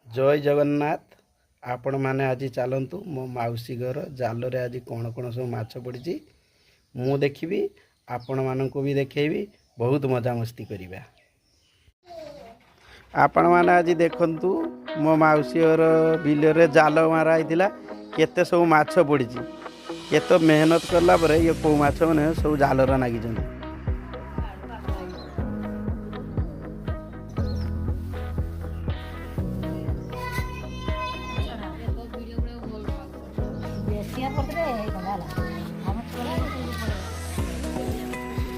जय जगन्नाथ। आपण मैंने आज चलतु मो मौसी घर जाल रे आज कौन कौन सब माछ पड़ी मु देखी आपण मानक भी देखेबी। बहुत मजा मस्ती करिबा। आपण मैंने आज देखंतु मो मौसी घर बिल रे जाल मारा होता केते सब माछ पड़ी केते मेहनत कला पर ये कौ माछ मैंने सब जाल नागी।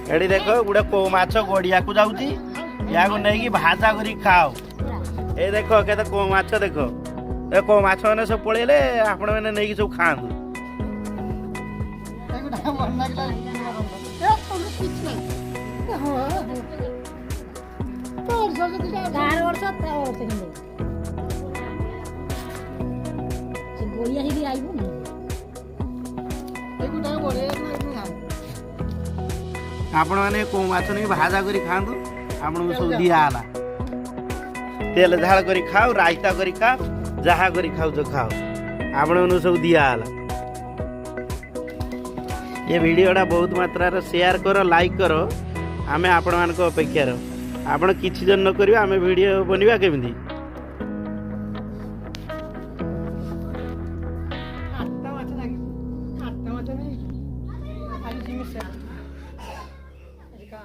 एडी देख गोटे कौ माछ गड़िया को जाऊँगी या नहीं भाजा कर खाओ। ये देख के कौ माछ देख कौ माछ मैंने सब पलैले आपण मैंने नहीं सब खातु। आपण मैंने कौ माछ नहीं भाजा कर खातु। आपन सब दिहला तेल झाड़ कर खाओ रायता कर खाओ जहा कर खाओ जो खाओ आपण सब दिहला। ये वीडियोटा बहुत मात्रा शेयर करो लाइक करो। आमे आपण मान अपेक्षार आपण किछि जन न करियो आमे वीडियो बनवा केमिति।